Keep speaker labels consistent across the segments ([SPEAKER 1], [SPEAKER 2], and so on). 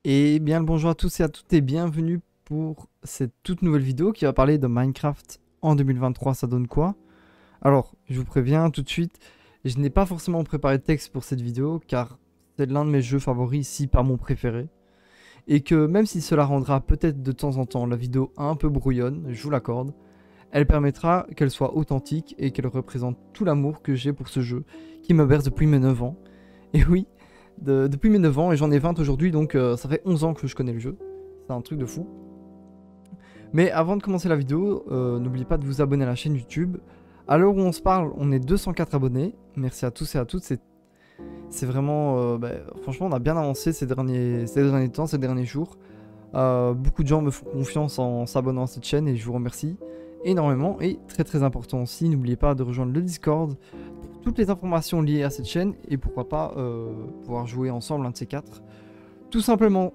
[SPEAKER 1] Et bien le bonjour à tous et à toutes et bienvenue pour cette toute nouvelle vidéo qui va parler de Minecraft en 2023, ça donne quoi? Alors, je vous préviens tout de suite, je n'ai pas forcément préparé de texte pour cette vidéo car c'est l'un de mes jeux favoris, si pas mon préféré. Et que même si cela rendra peut-être de temps en temps la vidéo un peu brouillonne, je vous l'accorde, elle permettra qu'elle soit authentique et qu'elle représente tout l'amour que j'ai pour ce jeu qui me berce depuis mes 9 ans. Et oui, depuis mes 9 ans et j'en ai 20 aujourd'hui, donc ça fait 11 ans que je connais le jeu. C'est un truc de fou. Mais avant de commencer la vidéo, n'oubliez pas de vous abonner à la chaîne YouTube. À l'heure où on se parle, on est 204 abonnés. Merci à tous et à toutes. C'est vraiment... franchement, on a bien avancé ces derniers temps, ces derniers jours. Beaucoup de gens me font confiance en s'abonnant à cette chaîne et je vous remercie énormément. Et très important aussi, n'oubliez pas de rejoindre le Discord pour toutes les informations liées à cette chaîne et pourquoi pas pouvoir jouer ensemble un de ces quatre. Tout simplement.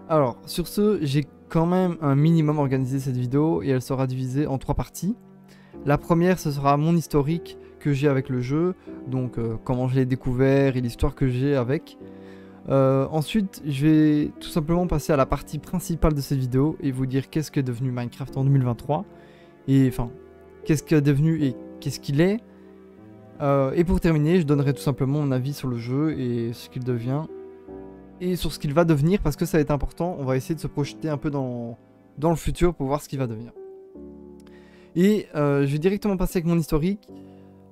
[SPEAKER 1] Alors, sur ce, j'ai quand même un minimum organisé cette vidéo et elle sera divisée en 3 parties. La première, ce sera mon historique que j'ai avec le jeu, donc comment je l'ai découvert et l'histoire que j'ai avec. Ensuite, je vais tout simplement passer à la partie principale de cette vidéo et vous dire qu'est-ce qu'est devenu Minecraft en 2023. Et enfin, qu'est-ce qu'il est devenu et qu'est-ce qu'il est. Et pour terminer, je donnerai tout simplement mon avis sur le jeu et ce qu'il devient. Et sur ce qu'il va devenir, parce que ça va être important, on va essayer de se projeter un peu dans le futur pour voir ce qu'il va devenir. Et je vais directement passer avec mon historique.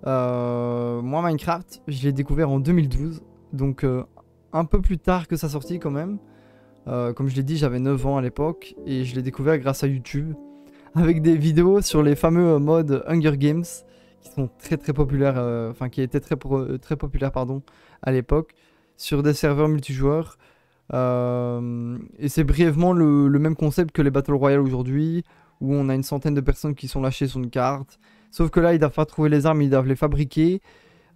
[SPEAKER 1] Moi, Minecraft, je l'ai découvert en 2012, donc un peu plus tard que sa sortie quand même. Comme je l'ai dit, j'avais 9 ans à l'époque, et je l'ai découvert grâce à YouTube, avec des vidéos sur les fameux modes Hunger Games, qui sont très populaires, qui étaient très populaires pardon, à l'époque, sur des serveurs multijoueurs. Et c'est brièvement le même concept que les Battle Royale aujourd'hui, où on a une centaine de personnes qui sont lâchées sur une carte. Sauf que là, ils doivent pas trouver les armes, ils doivent les fabriquer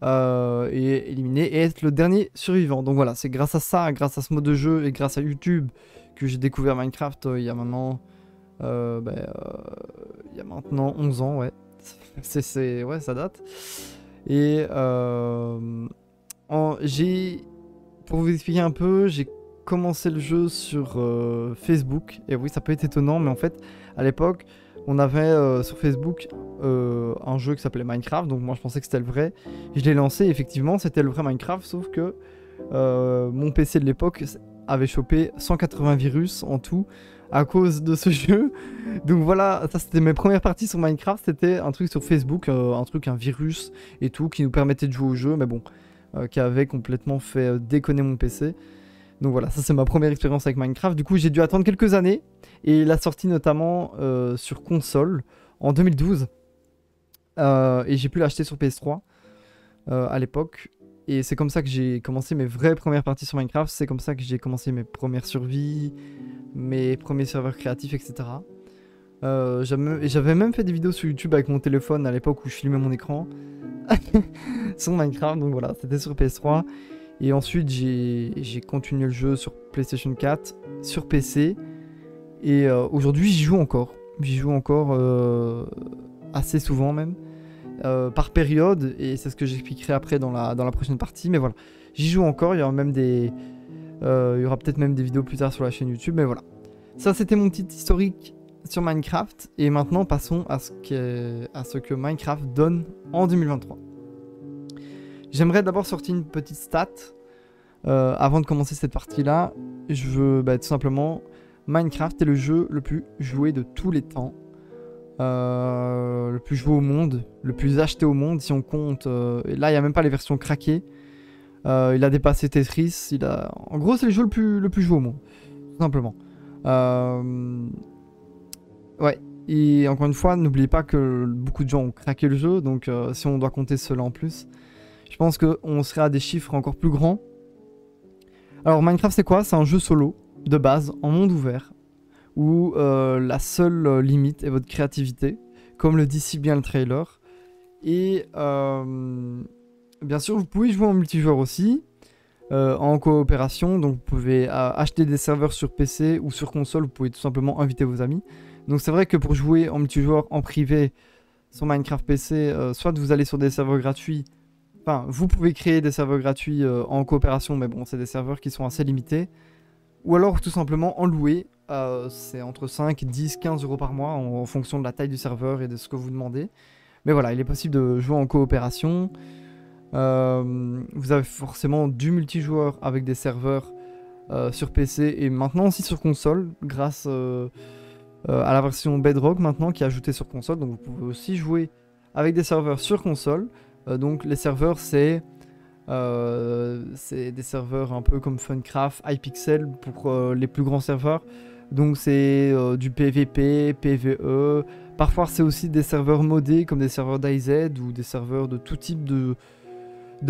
[SPEAKER 1] et éliminer et être le dernier survivant. Donc voilà, c'est grâce à ça, grâce à ce mode de jeu et grâce à YouTube que j'ai découvert Minecraft il y a maintenant, il y a maintenant 11 ans, ouais. Ouais, ça date. Et pour vous expliquer un peu, j'ai commencé le jeu sur Facebook. Et oui, ça peut être étonnant, mais en fait, à l'époque, on avait sur Facebook un jeu qui s'appelait Minecraft. Donc moi, je pensais que c'était le vrai. Je l'ai lancé, effectivement, c'était le vrai Minecraft. Sauf que mon PC de l'époque avait chopé 180 virus en tout à cause de ce jeu. Donc voilà, ça c'était mes premières parties sur Minecraft. C'était un truc sur Facebook, un virus et tout, qui nous permettait de jouer au jeu. Mais bon, qui avait complètement fait déconner mon PC. Donc voilà, ça c'est ma première expérience avec Minecraft. Du coup, j'ai dû attendre quelques années. Et la sortie notamment sur console en 2012. Et j'ai pu l'acheter sur PS3 à l'époque. Et c'est comme ça que j'ai commencé mes vraies premières parties sur Minecraft. C'est comme ça que j'ai commencé mes premières survies, mes premiers serveurs créatifs, etc. J'avais même fait des vidéos sur YouTube avec mon téléphone à l'époque où je filmais mon écran sur Minecraft. Donc voilà, c'était sur PS3. Et ensuite, j'ai continué le jeu sur PlayStation 4, sur PC. Et aujourd'hui, j'y joue encore. J'y joue encore assez souvent même. Par période. Et c'est ce que j'expliquerai après dans la prochaine partie. Mais voilà, j'y joue encore. Il y aura même il y aura peut-être même des vidéos plus tard sur la chaîne YouTube. Mais voilà. Ça, c'était mon petit historique sur Minecraft. Et maintenant, passons à ce que Minecraft donne en 2023. J'aimerais d'abord sortir une petite stat avant de commencer cette partie-là. Je veux tout simplement... Minecraft est le jeu le plus joué de tous les temps. Le plus joué au monde, le plus acheté au monde si on compte... et là, il n'y a même pas les versions craquées. Il a dépassé Tetris. En gros, c'est le jeu le plus joué au monde. Tout simplement. Ouais. Et encore une fois, n'oubliez pas que beaucoup de gens ont craqué le jeu. Donc si on doit compter cela en plus... Je pense qu'on serait à des chiffres encore plus grands. Alors Minecraft c'est quoi? C'est un jeu solo, de base, en monde ouvert, où la seule limite est votre créativité, comme le dit si bien le trailer. Et bien sûr vous pouvez jouer en multijoueur aussi, en coopération, donc vous pouvez acheter des serveurs sur PC ou sur console, vous pouvez tout simplement inviter vos amis. Donc c'est vrai que pour jouer en multijoueur en privé sur Minecraft PC, soit vous allez sur des serveurs gratuits. Enfin, vous pouvez créer des serveurs gratuits en coopération, mais bon, c'est des serveurs qui sont assez limités. ou alors tout simplement en louer. C'est entre 5, 10, 15 euros par mois en fonction de la taille du serveur et de ce que vous demandez. Mais voilà, il est possible de jouer en coopération. Vous avez forcément du multijoueur avec des serveurs sur PC et maintenant aussi sur console grâce à la version Bedrock maintenant qui est ajoutée sur console. Donc vous pouvez aussi jouer avec des serveurs sur console. Donc les serveurs c'est des serveurs un peu comme Funcraft, Hypixel pour les plus grands serveurs. Donc c'est du PVP, PVE. Parfois c'est aussi des serveurs modés comme des serveurs d'IZ ou des serveurs de tout type de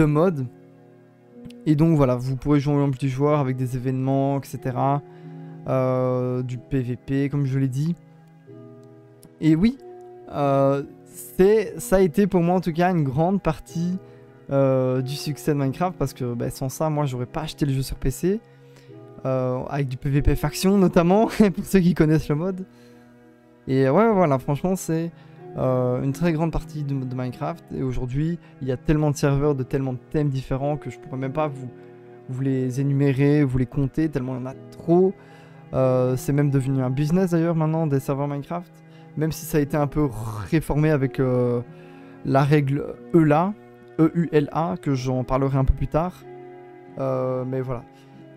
[SPEAKER 1] mode. Et donc voilà, vous pourrez jouer en multijoueur avec des événements, etc. Du PVP comme je l'ai dit. Et oui, ça a été pour moi en tout cas une grande partie du succès de Minecraft parce que sans ça moi j'aurais pas acheté le jeu sur PC. Avec du PVP faction notamment, pour ceux qui connaissent le mode. Et ouais, voilà, franchement, c'est une très grande partie de Minecraft. Et aujourd'hui, il y a tellement de serveurs, de tellement de thèmes différents que je pourrais même pas vous les énumérer, vous les compter, tellement il y en a trop. C'est même devenu un business d'ailleurs maintenant, des serveurs Minecraft. Même si ça a été un peu réformé avec la règle EULA, E-U-L-A, que j'en parlerai un peu plus tard. Mais voilà.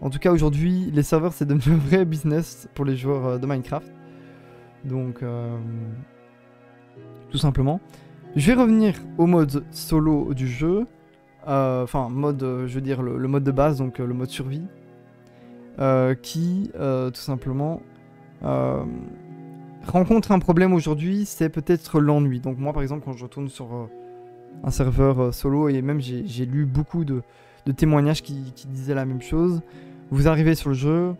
[SPEAKER 1] En tout cas, aujourd'hui, les serveurs, c'est devenu un vrai business pour les joueurs de Minecraft. Donc, tout simplement. Je vais revenir au mode solo du jeu. Enfin, mode, je veux dire, le mode de base, donc le mode survie. Qui, tout simplement, rencontre un problème aujourd'hui, c'est peut-être l'ennui. Donc moi, par exemple, quand je retourne sur un serveur solo, et même j'ai lu beaucoup de témoignages qui disaient la même chose. Vous arrivez sur le jeu,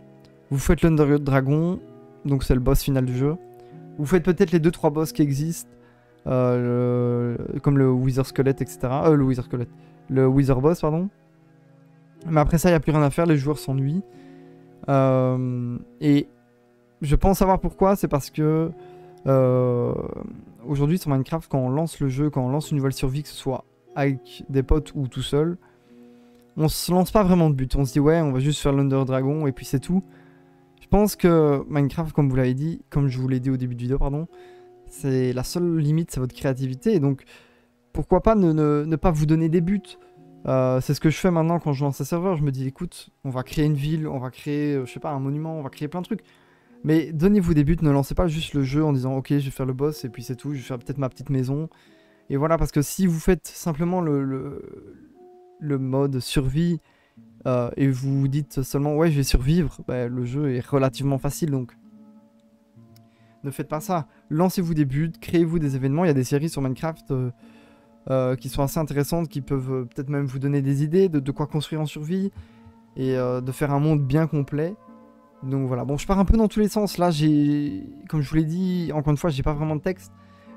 [SPEAKER 1] vous faites l'Under Dragon, donc c'est le boss final du jeu. Vous faites peut-être les 2-3 boss qui existent, comme le Wither Skelett, etc. Le Wither Boss, pardon. Mais après ça, il n'y a plus rien à faire, les joueurs s'ennuient. Et je pense savoir pourquoi, c'est parce que aujourd'hui sur Minecraft, quand on lance le jeu, quand on lance une nouvelle survie, que ce soit avec des potes ou tout seul, on se lance pas vraiment de but. On se dit ouais, on va juste faire l'Under Dragon et puis c'est tout. Je pense que Minecraft, comme vous l'avez dit, comme je vous l'ai dit au début de vidéo, pardon, c'est la seule limite, c'est votre créativité. Et donc, pourquoi pas ne pas vous donner des buts. C'est ce que je fais maintenant quand je lance un serveur. Je me dis écoute, on va créer une ville, on va créer, je sais pas, un monument, on va créer plein de trucs. Mais donnez-vous des buts, ne lancez pas juste le jeu en disant ok, je vais faire le boss et puis c'est tout, je vais faire peut-être ma petite maison. Et voilà, parce que si vous faites simplement le mode survie et vous vous dites seulement ouais je vais survivre, le jeu est relativement facile, donc ne faites pas ça. Lancez-vous des buts, créez-vous des événements. Il y a des séries sur Minecraft qui sont assez intéressantes, qui peuvent peut-être même vous donner des idées de quoi construire en survie et de faire un monde bien complet. Donc voilà, bon je pars un peu dans tous les sens là, comme je vous l'ai dit, encore une fois j'ai pas vraiment de texte.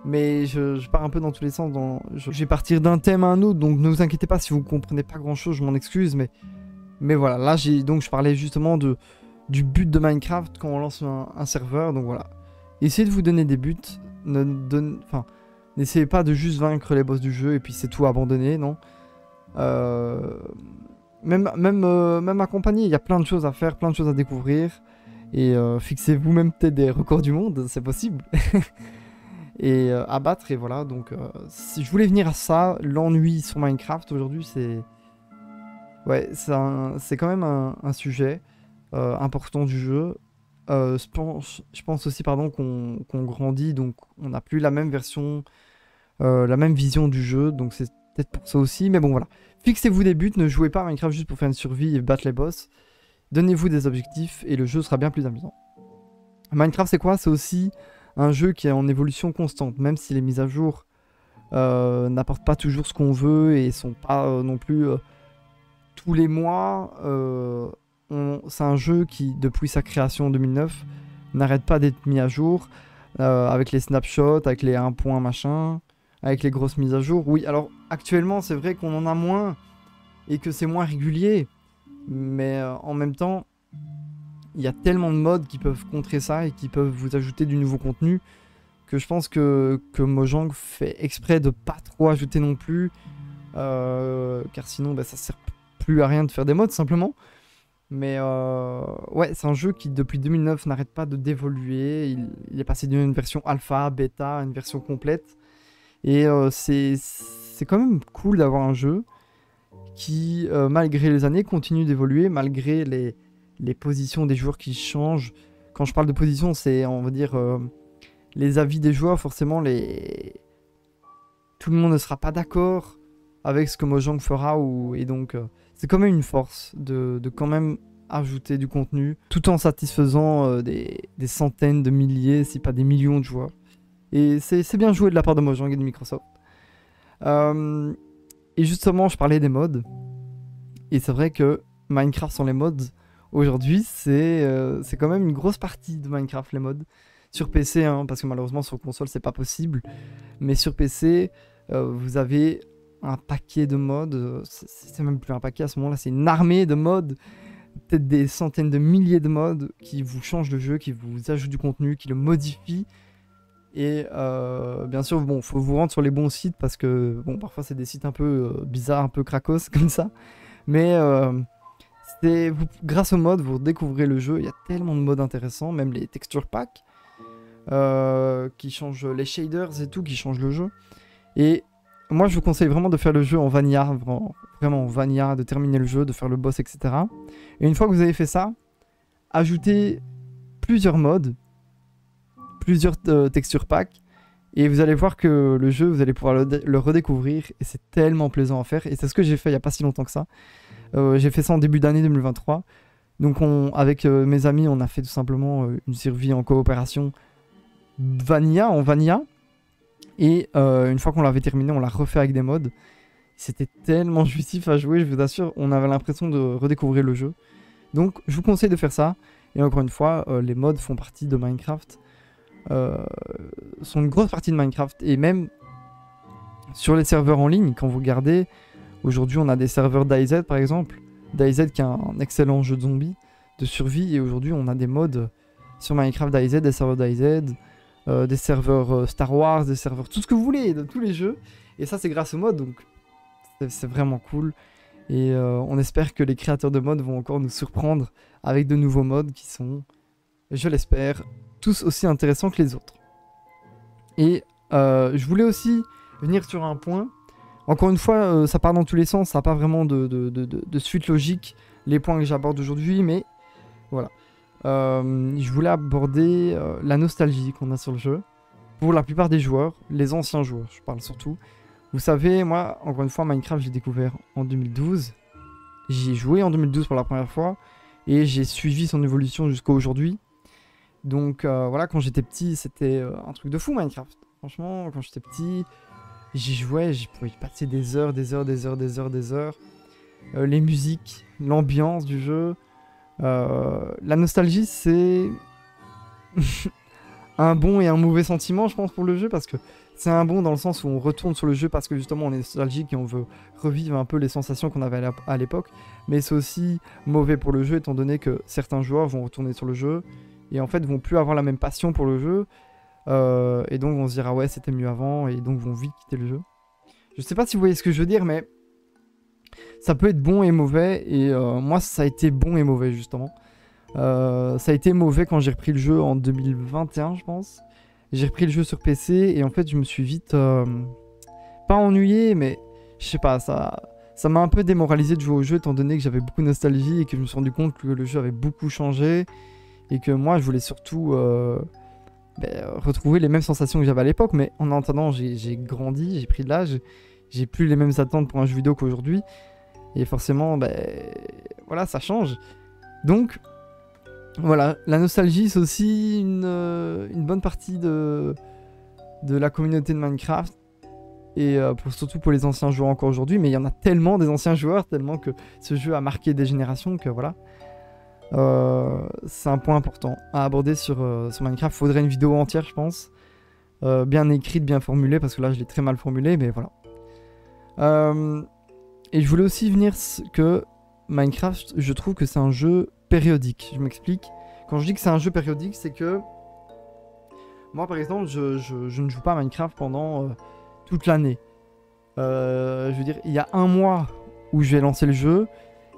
[SPEAKER 1] Mais je pars un peu dans tous les sens. Je vais partir d'un thème à un autre, donc ne vous inquiétez pas si vous comprenez pas grand chose, je m'en excuse. Mais voilà, là je parlais justement du but de Minecraft quand on lance un serveur. Donc voilà, essayez de vous donner des buts. N'essayez pas de juste vaincre les boss du jeu et puis c'est tout abandonner, non. Même accompagné, il y a plein de choses à faire, plein de choses à découvrir. Et fixez-vous même peut-être des records du monde, c'est possible. Et abattre, et voilà. Donc si je voulais venir à ça, l'ennui sur Minecraft aujourd'hui, c'est quand même un sujet important du jeu. Je pense aussi pardon qu'on grandit, donc on n'a plus la même version, la même vision du jeu, donc c'est peut-être pour ça aussi. Mais bon voilà, fixez-vous des buts, ne jouez pas à Minecraft juste pour faire une survie et battre les boss. Donnez-vous des objectifs et le jeu sera bien plus amusant. Minecraft c'est quoi? C'est aussi un jeu qui est en évolution constante, même si les mises à jour n'apportent pas toujours ce qu'on veut et sont pas non plus tous les mois. C'est un jeu qui, depuis sa création en 2009, n'arrête pas d'être mis à jour, avec les snapshots, avec les 1 point machin, avec les grosses mises à jour. Oui, alors actuellement c'est vrai qu'on en a moins et que c'est moins régulier, mais en même temps, il y a tellement de mods qui peuvent contrer ça et qui peuvent vous ajouter du nouveau contenu que je pense que Mojang fait exprès de pas trop ajouter non plus, car sinon ça sert plus à rien de faire des mods simplement. Mais ouais, c'est un jeu qui depuis 2009 n'arrête pas d'évoluer. Il est passé d'une version alpha, bêta à une version complète. Et c'est quand même cool d'avoir un jeu qui, malgré les années, continue d'évoluer, malgré les positions des joueurs qui changent. Quand je parle de position, c'est, on va dire, les avis des joueurs, forcément, tout le monde ne sera pas d'accord avec ce que Mojang fera. Et donc, c'est quand même une force de quand même ajouter du contenu, tout en satisfaisant des centaines de milliers, si pas des millions de joueurs. Et c'est bien joué de la part de Mojang et de Microsoft. Et justement, je parlais des mods. Et c'est vrai que Minecraft sans les mods, aujourd'hui, c'est quand même une grosse partie de Minecraft, les mods. Sur PC, hein, parce que malheureusement sur console, c'est pas possible. Mais sur PC, vous avez un paquet de mods. C'est même plus un paquet à ce moment-là, c'est une armée de mods. Peut-être des centaines de milliers de mods qui vous changent le jeu, qui vous ajoutent du contenu, qui le modifient. Et bien sûr, bon, faut vous rendre sur les bons sites parce que bon, parfois c'est des sites un peu bizarres, un peu cracos comme ça. Mais grâce aux mods, vous découvrez le jeu. Il y a tellement de mods intéressants, même les texture packs qui changent les shaders et tout, qui changent le jeu. Et moi, je vous conseille vraiment de faire le jeu en vanilla, vraiment en vanilla, de terminer le jeu, de faire le boss, etc. Et une fois que vous avez fait ça, ajoutez plusieurs mods, plusieurs texture packs, et vous allez voir que le jeu, vous allez pouvoir le redécouvrir, et c'est tellement plaisant à faire. Et c'est ce que j'ai fait il n'y a pas si longtemps que ça. J'ai fait ça en début d'année 2023. Donc avec mes amis, on a fait tout simplement une survie en coopération vanilla, en vanilla. Et une fois qu'on l'avait terminé, on l'a refait avec des mods. C'était tellement jouissif à jouer, je vous assure, on avait l'impression de redécouvrir le jeu. Donc je vous conseille de faire ça. Et encore une fois, les mods font partie de Minecraft. Sont une grosse partie de Minecraft. Et même sur les serveurs en ligne, quand vous regardez, aujourd'hui on a des serveurs DayZ par exemple. DayZ qui est un excellent jeu de zombies, de survie. Et aujourd'hui on a des mods sur Minecraft DayZ, des serveurs DayZ. Des serveurs Star Wars, des serveurs tout ce que vous voulez, de tous les jeux. Et ça c'est grâce aux mods, donc c'est vraiment cool. Et on espère que les créateurs de mods vont encore nous surprendre avec de nouveaux mods qui sont, je l'espère, tous aussi intéressants que les autres. Et je voulais aussi venir sur un point. Encore une fois, ça part dans tous les sens, ça n'a pas vraiment de suite logique, les points que j'aborde aujourd'hui, mais voilà. Je voulais aborder la nostalgie qu'on a sur le jeu. Pour la plupart des joueurs, les anciens joueurs, je parle surtout. Vous savez, moi, encore une fois, Minecraft, j'ai découvert en 2012. J'y ai joué en 2012 pour la première fois. Et j'ai suivi son évolution jusqu'à aujourd'hui. Donc voilà, quand j'étais petit, c'était un truc de fou, Minecraft. Franchement, quand j'étais petit, j'y jouais, j'y pouvais passer des heures, des heures, des heures, des heures, des heures. Les musiques, l'ambiance du jeu. La nostalgie, c'est un bon et un mauvais sentiment, je pense, pour le jeu, parce que c'est un bon dans le sens où on retourne sur le jeu parce que justement on est nostalgique et on veut revivre un peu les sensations qu'on avait à l'époque, mais c'est aussi mauvais pour le jeu étant donné que certains joueurs vont retourner sur le jeu et en fait vont plus avoir la même passion pour le jeu et donc vont se dire ah ouais c'était mieux avant et donc vont vite quitter le jeu. Je sais pas si vous voyez ce que je veux dire, mais ça peut être bon et mauvais, et moi ça a été bon et mauvais justement. Ça a été mauvais quand j'ai repris le jeu en 2021 je pense. J'ai repris le jeu sur PC et en fait je me suis vite pas ennuyé, mais je sais pas, ça m'a un peu démoralisé de jouer au jeu étant donné que j'avais beaucoup de nostalgie et que je me suis rendu compte que le jeu avait beaucoup changé et que moi je voulais surtout retrouver les mêmes sensations que j'avais à l'époque, mais en attendant j'ai grandi, j'ai pris de l'âge, j'ai plus les mêmes attentes pour un jeu vidéo qu'aujourd'hui. Et forcément, voilà, ça change. Donc, voilà, la nostalgie, c'est aussi une bonne partie de la communauté de Minecraft. Et surtout pour les anciens joueurs encore aujourd'hui. Mais il y en a tellement des anciens joueurs, tellement que ce jeu a marqué des générations que voilà. C'est un point important à aborder sur Minecraft. Il faudrait une vidéo entière, je pense. Bien écrite, bien formulée, parce que là, je l'ai très mal formulée, mais voilà. Et je voulais aussi venir que Minecraft, je trouve que c'est un jeu périodique. Je m'explique. Quand je dis que c'est un jeu périodique, c'est que moi, par exemple, je ne joue pas à Minecraft pendant toute l'année. Je veux dire, il y a un mois où je vais lancer le jeu,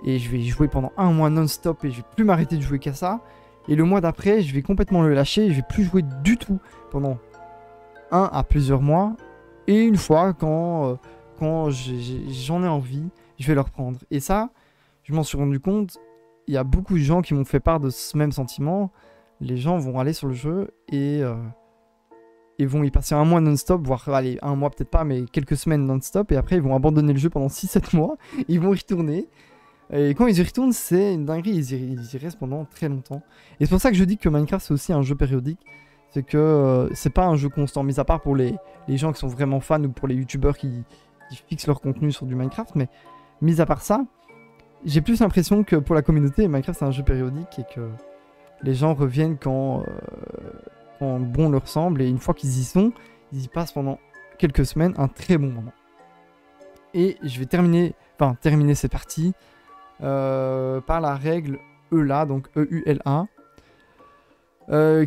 [SPEAKER 1] et je vais y jouer pendant un mois non-stop et je vais plus m'arrêter de jouer qu'à ça. Et le mois d'après, je vais complètement le lâcher et je vais plus jouer du tout pendant 1 à plusieurs mois. Et une fois, quand j'en ai envie, je vais le reprendre. Et ça, je m'en suis rendu compte, il y a beaucoup de gens qui m'ont fait part de ce même sentiment. Les gens vont aller sur le jeu et vont y passer un mois non-stop, voire allez, un mois peut-être pas, mais quelques semaines non-stop. Et après, ils vont abandonner le jeu pendant 6-7 mois. Ils vont y retourner. Et quand ils y retournent, c'est une dinguerie, ils y restent pendant très longtemps. Et c'est pour ça que je dis que Minecraft, c'est aussi un jeu périodique. C'est que c'est pas un jeu constant, mis à part pour les gens qui sont vraiment fans ou pour les youtubeurs qui fixent leur contenu sur du Minecraft. Mais mis à part ça, j'ai plus l'impression que pour la communauté, Minecraft, c'est un jeu périodique et que les gens reviennent quand bon leur semble. Et une fois qu'ils y sont, ils y passent pendant quelques semaines un très bon moment. Et je vais terminer cette partie par la règle EULA, donc EULA,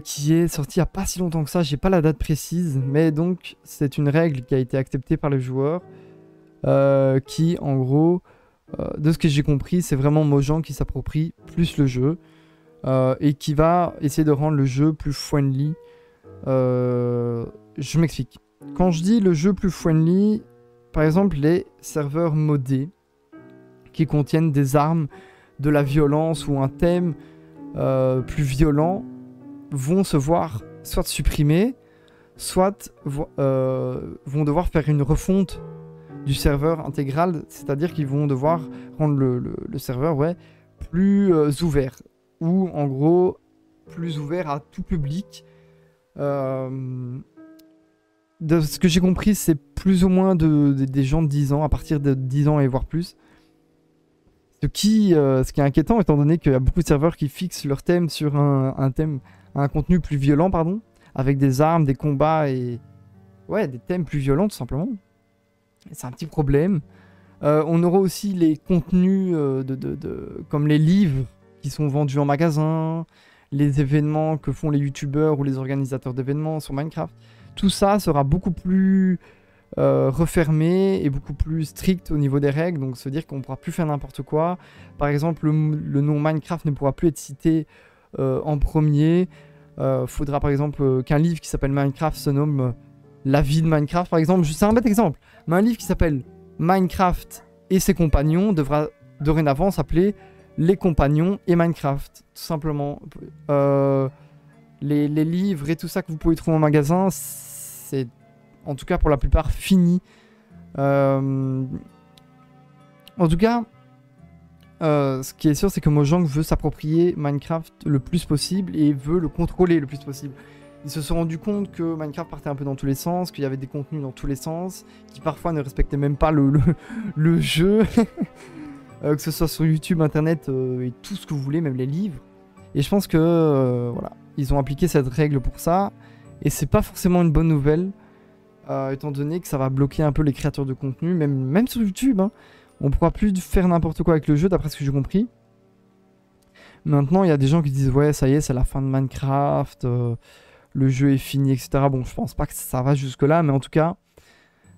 [SPEAKER 1] qui est sortie il n'y a pas si longtemps que ça, j'ai pas la date précise, mais donc c'est une règle qui a été acceptée par les joueurs, qui en gros, de ce que j'ai compris, c'est vraiment Mojang qui s'approprie plus le jeu, et qui va essayer de rendre le jeu plus friendly. Je m'explique. Quand je dis le jeu plus friendly, par exemple les serveurs modés, qui contiennent des armes, de la violence ou un thème plus violent, vont se voir soit supprimés, soit vont devoir faire une refonte du serveur intégral, c'est-à-dire qu'ils vont devoir rendre le serveur plus ouvert, ou en gros plus ouvert à tout public. De ce que j'ai compris, c'est plus ou moins des gens de 10 ans, à partir de 10 ans et voire plus. Ce qui est inquiétant, étant donné qu'il y a beaucoup de serveurs qui fixent leur thème sur un contenu plus violent, avec des armes, des combats et des thèmes plus violents tout simplement. C'est un petit problème. On aura aussi les contenus comme les livres qui sont vendus en magasin, les événements que font les youtubeurs ou les organisateurs d'événements sur Minecraft. Tout ça sera beaucoup plus refermé et beaucoup plus strict au niveau des règles, donc ça veut dire qu'on ne pourra plus faire n'importe quoi. Par exemple, le nom Minecraft ne pourra plus être cité en premier. Faudra par exemple qu'un livre qui s'appelle Minecraft se nomme La vie de Minecraft, par exemple. C'est un bête exemple, mais un livre qui s'appelle Minecraft et ses compagnons devra dorénavant s'appeler Les compagnons et Minecraft, tout simplement. Les livres et tout ça que vous pouvez trouver en magasin, c'est en tout cas pour la plupart fini. En tout cas, ce qui est sûr, c'est que Mojang veut s'approprier Minecraft le plus possible et veut le contrôler le plus possible. Ils se sont rendus compte que Minecraft partait un peu dans tous les sens, qu'il y avait des contenus dans tous les sens, qui parfois ne respectaient même pas le jeu, que ce soit sur YouTube, Internet et tout ce que vous voulez, même les livres. Et je pense que voilà, ils ont appliqué cette règle pour ça, et c'est pas forcément une bonne nouvelle. Étant donné que ça va bloquer un peu les créateurs de contenu, même sur YouTube, hein. On pourra plus faire n'importe quoi avec le jeu, d'après ce que j'ai compris. Maintenant, il y a des gens qui disent ouais, ça y est, c'est la fin de Minecraft, le jeu est fini, etc. Bon, je pense pas que ça va jusque là, mais en tout cas,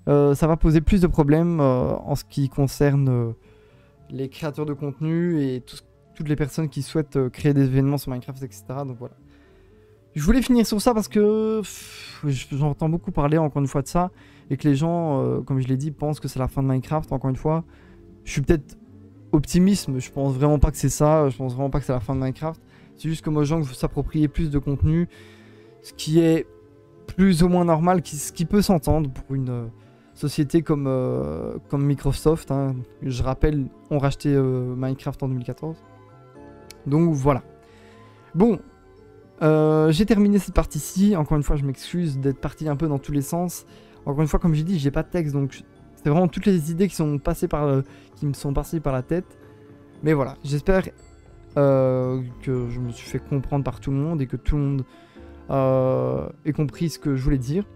[SPEAKER 1] ça va poser plus de problèmes en ce qui concerne les créateurs de contenu et toutes les personnes qui souhaitent créer des événements sur Minecraft, etc. Donc voilà. Je voulais finir sur ça parce que j'entends beaucoup parler encore une fois de ça et que les gens, comme je l'ai dit, pensent que c'est la fin de Minecraft. Encore une fois, je suis peut-être optimiste, mais je pense vraiment pas que c'est ça. Je pense vraiment pas que c'est la fin de Minecraft. C'est juste que Mojang veut s'approprier plus de contenu, ce qui est plus ou moins normal, ce qui peut s'entendre pour une société comme Microsoft. Hein. Je rappelle, ont racheté Minecraft en 2014. Donc voilà. Bon. J'ai terminé cette partie-ci. Encore une fois, je m'excuse d'être parti un peu dans tous les sens. Encore une fois, comme j'ai dit, j'ai pas de texte, donc c'est vraiment toutes les idées qui me sont passées par la tête. Mais voilà, j'espère que je me suis fait comprendre par tout le monde et que tout le monde ait compris ce que je voulais dire.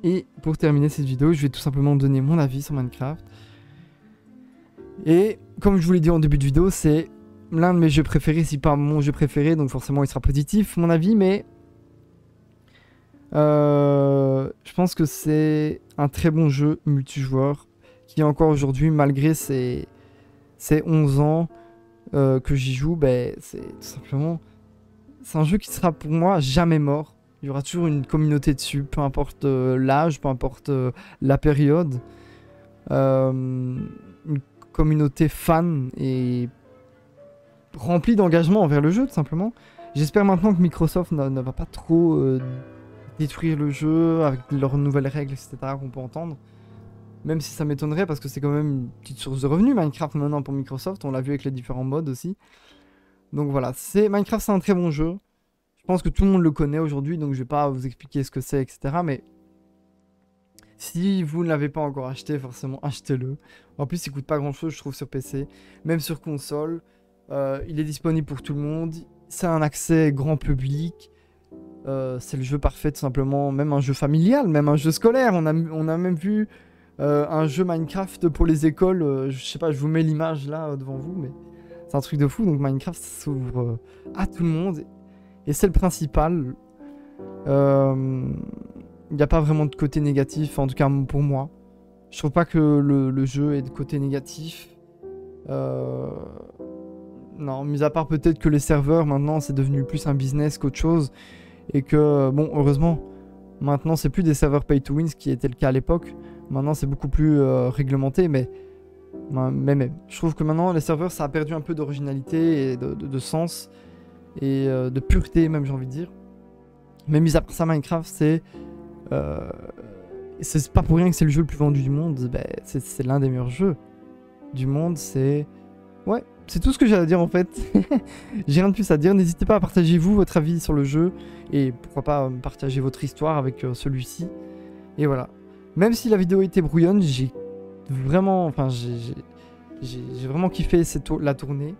[SPEAKER 1] Et pour terminer cette vidéo, je vais tout simplement donner mon avis sur Minecraft. Et comme je vous l'ai dit en début de vidéo, c'est l'un de mes jeux préférés, si pas mon jeu préféré, donc forcément il sera positif, mon avis, mais je pense que c'est un très bon jeu multijoueur qui encore aujourd'hui, malgré ses c'est 11 ans que j'y joue, ben, c'est tout simplement... C'est un jeu qui sera pour moi jamais mort. Il y aura toujours une communauté dessus, peu importe l'âge, peu importe la période. Une communauté fan et remplie d'engagement envers le jeu, tout simplement. J'espère maintenant que Microsoft ne va pas trop détruire le jeu avec leurs nouvelles règles, etc. qu'on peut entendre. Même si ça m'étonnerait parce que c'est quand même une petite source de revenus, Minecraft maintenant pour Microsoft. On l'a vu avec les différents modes aussi. Donc voilà, Minecraft c'est un très bon jeu. Je pense que tout le monde le connaît aujourd'hui, donc je vais pas vous expliquer ce que c'est, etc. Mais si vous ne l'avez pas encore acheté, forcément achetez-le. En plus, il coûte pas grand chose, je trouve, sur PC. Même sur console, il est disponible pour tout le monde. C'est un accès grand public. C'est le jeu parfait, tout simplement. Même un jeu familial, même un jeu scolaire. On a même vu un jeu Minecraft pour les écoles. Je sais pas, je vous mets l'image là devant vous, mais c'est un truc de fou. Donc Minecraft s'ouvre à tout le monde. Et c'est le principal. Il n'y a pas vraiment de côté négatif, en tout cas pour moi. Je trouve pas que le jeu ait de côté négatif. Non, mis à part peut-être que les serveurs, maintenant, c'est devenu plus un business qu'autre chose. Et que, bon, heureusement, maintenant, c'est plus des serveurs pay to win, ce qui était le cas à l'époque. Maintenant, c'est beaucoup plus réglementé, mais je trouve que maintenant, les serveurs, ça a perdu un peu d'originalité et de sens. Et de pureté, même, j'ai envie de dire. Mais mis à part ça, Minecraft, c'est pas pour rien que c'est le jeu le plus vendu du monde. Ben, c'est l'un des meilleurs jeux du monde. Ouais, c'est tout ce que j'ai à dire en fait. J'ai rien de plus à dire. N'hésitez pas à partager vous votre avis sur le jeu. Et pourquoi pas partager votre histoire avec celui-ci. Et voilà. Même si la vidéo était brouillonne, j'ai vraiment kiffé la tournée.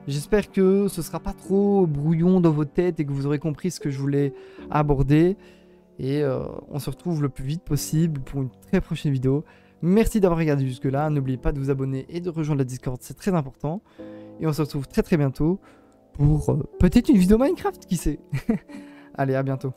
[SPEAKER 1] J'espère que ce sera pas trop brouillon dans vos têtes et que vous aurez compris ce que je voulais aborder. Et on se retrouve le plus vite possible pour une très prochaine vidéo. Merci d'avoir regardé jusque là. N'oubliez pas de vous abonner et de rejoindre la Discord, c'est très important. Et on se retrouve très bientôt pour peut-être une vidéo Minecraft, qui sait. Allez, à bientôt.